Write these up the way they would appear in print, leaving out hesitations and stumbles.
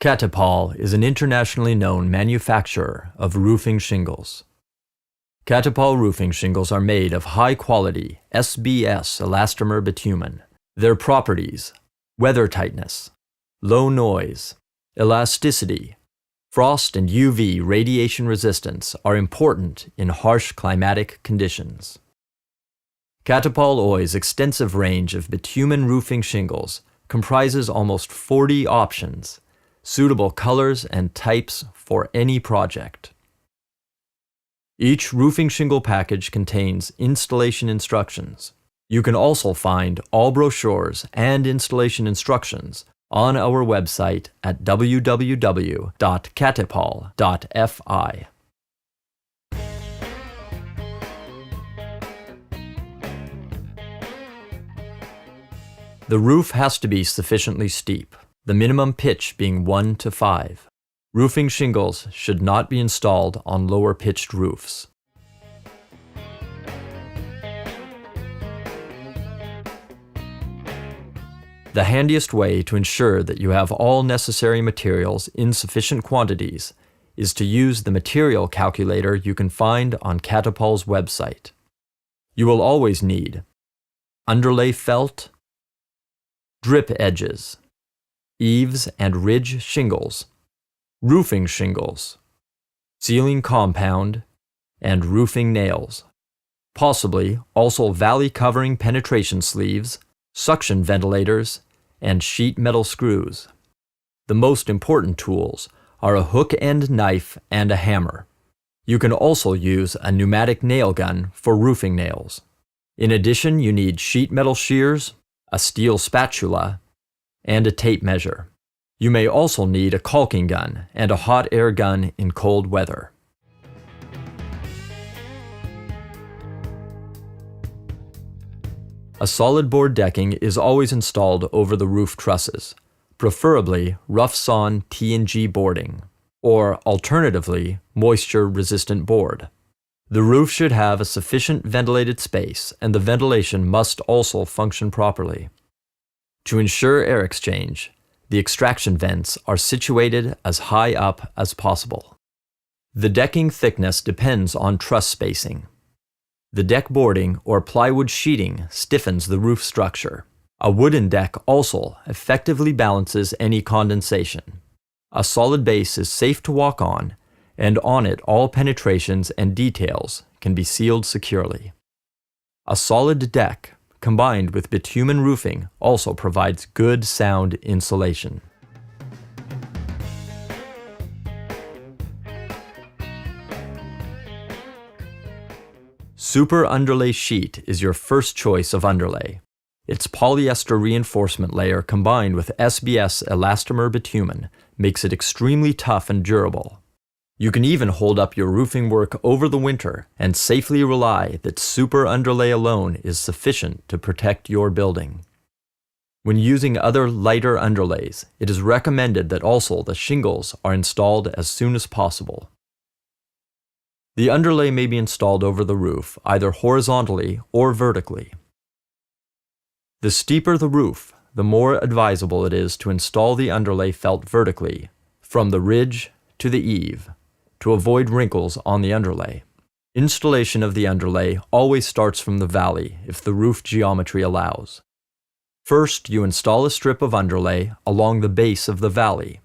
Katepal is an internationally known manufacturer of roofing shingles. Katepal roofing shingles are made of high-quality SBS elastomer bitumen. Their properties: weather tightness, low noise, elasticity, frost and UV radiation resistance are important in harsh climatic conditions. Katepal Oy's extensive range of bitumen roofing shingles comprises almost 40 options, suitable colors and types for any project. Each roofing shingle package contains installation instructions. You can also find all brochures and installation instructions on our website at www.katepal.fi. The roof has to be sufficiently steep, the minimum pitch being 1 to 5. Roofing shingles should not be installed on lower pitched roofs. The handiest way to ensure that you have all necessary materials in sufficient quantities is to use the material calculator you can find on Katepal's website. You will always need underlay felt, drip edges, eaves and ridge shingles, roofing shingles, ceiling compound, and roofing nails. Possibly also valley covering penetration sleeves, suction ventilators, and sheet metal screws. The most important tools are a hook end knife and a hammer. You can also use a pneumatic nail gun for roofing nails. In addition, you need sheet metal shears, a steel spatula, and a tape measure. You may also need a caulking gun and a hot air gun in cold weather. A solid board decking is always installed over the roof trusses, preferably rough-sawn T&G boarding, or alternatively, moisture-resistant board. The roof should have a sufficient ventilated space, and the ventilation must also function properly. To ensure air exchange, the extraction vents are situated as high up as possible. The decking thickness depends on truss spacing. The deck boarding or plywood sheeting stiffens the roof structure. A wooden deck also effectively balances any condensation. A solid base is safe to walk on, and on it all penetrations and details can be sealed securely. A solid deck combined with bitumen roofing also provides good sound insulation. Super underlay sheet is your first choice of underlay. Its polyester reinforcement layer combined with SBS elastomer bitumen makes it extremely tough and durable. You can even hold up your roofing work over the winter and safely rely that super underlay alone is sufficient to protect your building. When using other lighter underlays, it is recommended that also the shingles are installed as soon as possible. The underlay may be installed over the roof either horizontally or vertically. The steeper the roof, the more advisable it is to install the underlay felt vertically, from the ridge to the eave, to avoid wrinkles on the underlay. Installation of the underlay always starts from the valley if the roof geometry allows. First, you install a strip of underlay along the base of the valley.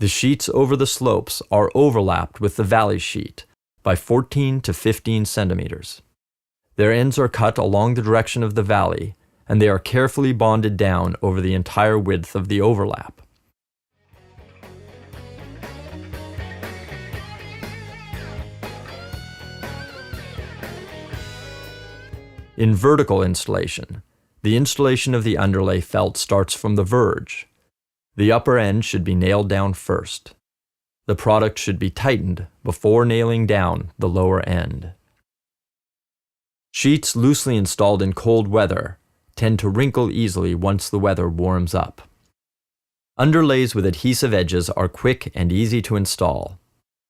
The sheets over the slopes are overlapped with the valley sheet by 14 to 15 centimeters. Their ends are cut along the direction of the valley, and they are carefully bonded down over the entire width of the overlap. In vertical installation, the installation of the underlay felt starts from the verge. The upper end should be nailed down first. The product should be tightened before nailing down the lower end. Sheets loosely installed in cold weather tend to wrinkle easily once the weather warms up. Underlays with adhesive edges are quick and easy to install.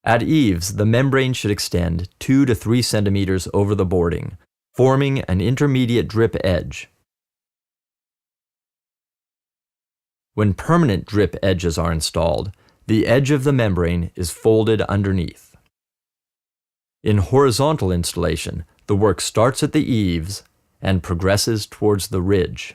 At eaves, the membrane should extend 2 to 3 centimeters over the boarding, forming an intermediate drip edge. When permanent drip edges are installed, the edge of the membrane is folded underneath. In horizontal installation, the work starts at the eaves and progresses towards the ridge.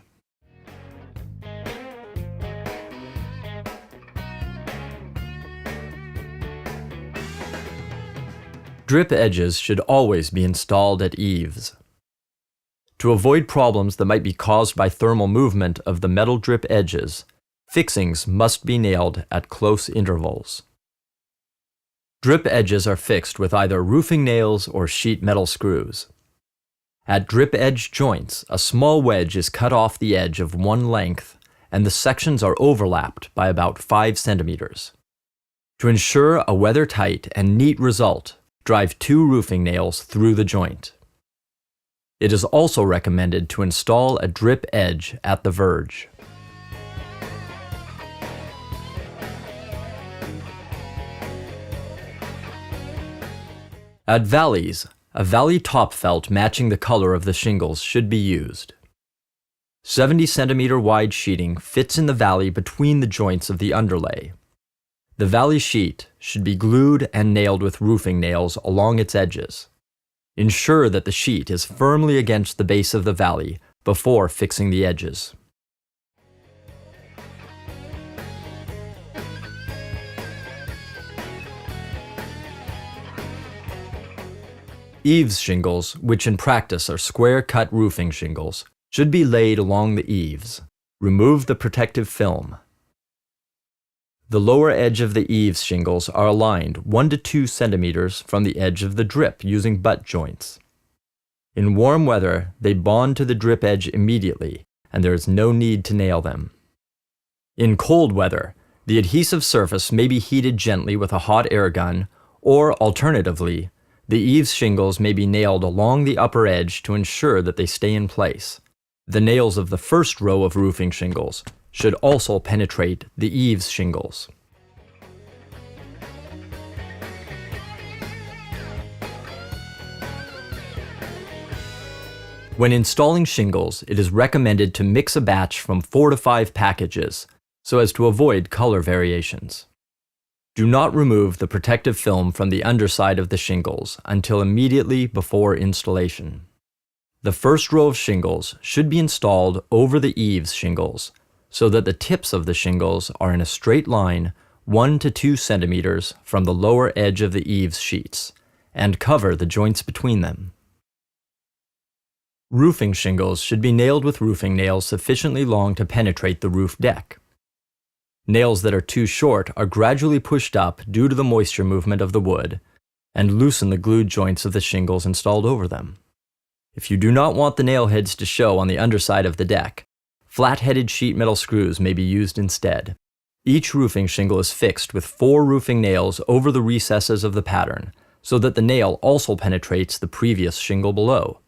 Drip edges should always be installed at eaves. To avoid problems that might be caused by thermal movement of the metal drip edges, fixings must be nailed at close intervals. Drip edges are fixed with either roofing nails or sheet metal screws. At drip edge joints, a small wedge is cut off the edge of one length, and the sections are overlapped by about 5 centimeters. To ensure a weather-tight and neat result, drive 2 roofing nails through the joint. It is also recommended to install a drip edge at the verge. At valleys, a valley top felt matching the color of the shingles should be used. 70 centimeter wide sheeting fits in the valley between the joints of the underlay. The valley sheet should be glued and nailed with roofing nails along its edges. Ensure that the sheet is firmly against the base of the valley before fixing the edges. Eaves shingles, which in practice are square-cut roofing shingles, should be laid along the eaves. Remove the protective film. The lower edge of the eaves shingles are aligned 1 to 2 centimeters from the edge of the drip using butt joints. In warm weather, they bond to the drip edge immediately, and there is no need to nail them. In cold weather, the adhesive surface may be heated gently with a hot air gun, or alternatively, the eaves shingles may be nailed along the upper edge to ensure that they stay in place. The nails of the first row of roofing shingles should also penetrate the eaves shingles. When installing shingles, it is recommended to mix a batch from 4 to 5 packages so as to avoid color variations. Do not remove the protective film from the underside of the shingles until immediately before installation. The first row of shingles should be installed over the eaves shingles so that the tips of the shingles are in a straight line 1 to 2 centimeters from the lower edge of the eaves sheets and cover the joints between them. Roofing shingles should be nailed with roofing nails sufficiently long to penetrate the roof deck. Nails that are too short are gradually pushed up due to the moisture movement of the wood and loosen the glued joints of the shingles installed over them. If you do not want the nail heads to show on the underside of the deck, flat-headed sheet metal screws may be used instead. Each roofing shingle is fixed with 4 roofing nails over the recesses of the pattern so that the nail also penetrates the previous shingle below.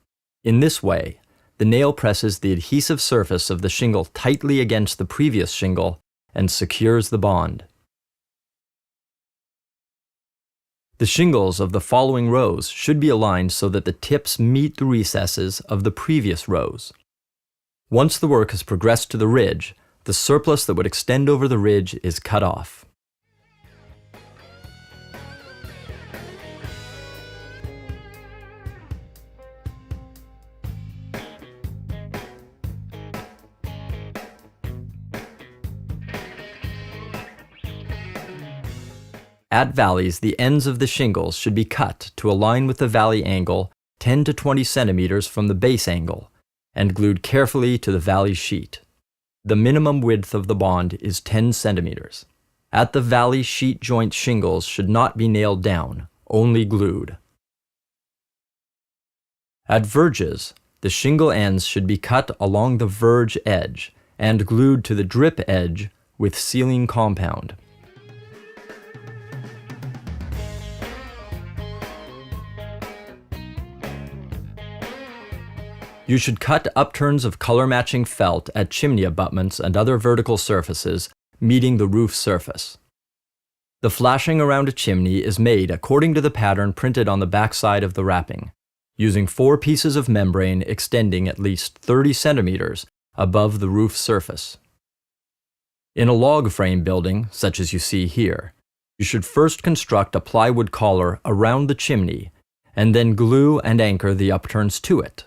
In this way, the nail presses the adhesive surface of the shingle tightly against the previous shingle and secures the bond. The shingles of the following rows should be aligned so that the tips meet the recesses of the previous rows. Once the work has progressed to the ridge, the surplus that would extend over the ridge is cut off. At valleys, the ends of the shingles should be cut to align with the valley angle 10 to 20 centimeters from the base angle and glued carefully to the valley sheet. The minimum width of the bond is 10 centimeters. At the valley sheet joint shingles should not be nailed down, only glued. At verges, the shingle ends should be cut along the verge edge and glued to the drip edge with sealing compound. You should cut upturns of color-matching felt at chimney abutments and other vertical surfaces meeting the roof surface. The flashing around a chimney is made according to the pattern printed on the backside of the wrapping, using 4 pieces of membrane extending at least 30 centimeters above the roof surface. In a log frame building, such as you see here, you should first construct a plywood collar around the chimney and then glue and anchor the upturns to it.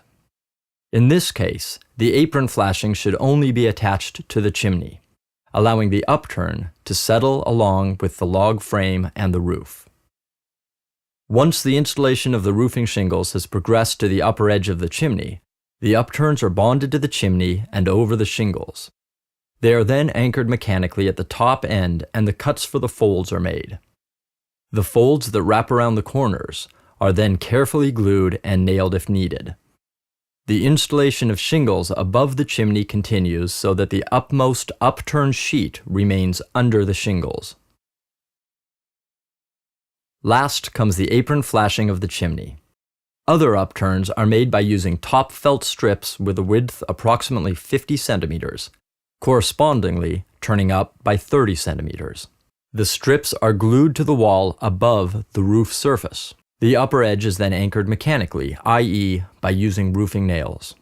In this case, the apron flashing should only be attached to the chimney, allowing the upturn to settle along with the log frame and the roof. Once the installation of the roofing shingles has progressed to the upper edge of the chimney, the upturns are bonded to the chimney and over the shingles. They are then anchored mechanically at the top end and the cuts for the folds are made. The folds that wrap around the corners are then carefully glued and nailed if needed. The installation of shingles above the chimney continues so that the upmost upturned sheet remains under the shingles. Last comes the apron flashing of the chimney. Other upturns are made by using top felt strips with a width approximately 50 centimeters, correspondingly turning up by 30 centimeters. The strips are glued to the wall above the roof surface. The upper edge is then anchored mechanically, i.e., by using roofing nails.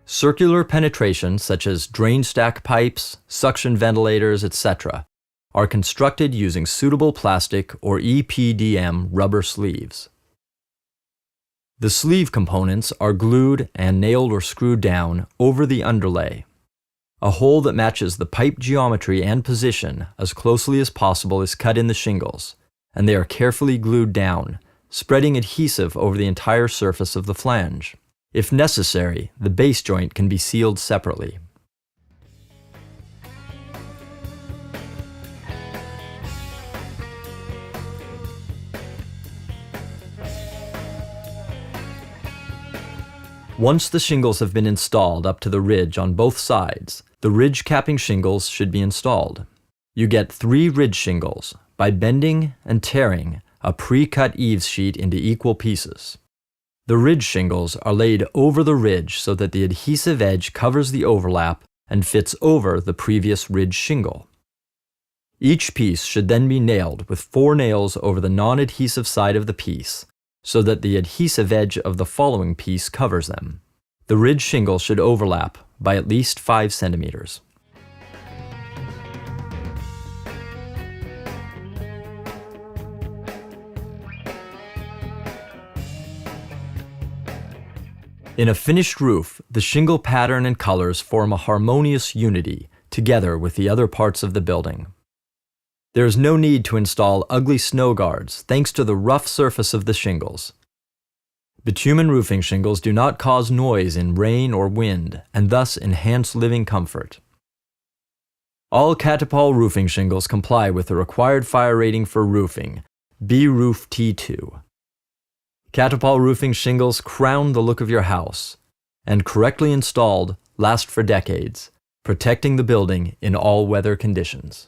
Circular penetration, such as drain stack pipes, suction ventilators, etc., are constructed using suitable plastic or EPDM rubber sleeves. The sleeve components are glued and nailed or screwed down over the underlay. A hole that matches the pipe geometry and position as closely as possible is cut in the shingles, and they are carefully glued down, spreading adhesive over the entire surface of the flange. If necessary, the base joint can be sealed separately. Once the shingles have been installed up to the ridge on both sides, the ridge capping shingles should be installed. You get 3 ridge shingles by bending and tearing a pre-cut eaves sheet into equal pieces. The ridge shingles are laid over the ridge so that the adhesive edge covers the overlap and fits over the previous ridge shingle. Each piece should then be nailed with 4 nails over the non-adhesive side of the piece, so that the adhesive edge of the following piece covers them. The ridge shingle should overlap by at least 5 centimeters. In a finished roof, the shingle pattern and colors form a harmonious unity together with the other parts of the building. There is no need to install ugly snow guards thanks to the rough surface of the shingles. Bitumen roofing shingles do not cause noise in rain or wind and thus enhance living comfort. All Katepal roofing shingles comply with the required fire rating for roofing, B-Roof T2. Katepal roofing shingles crown the look of your house, and correctly installed, last for decades, protecting the building in all weather conditions.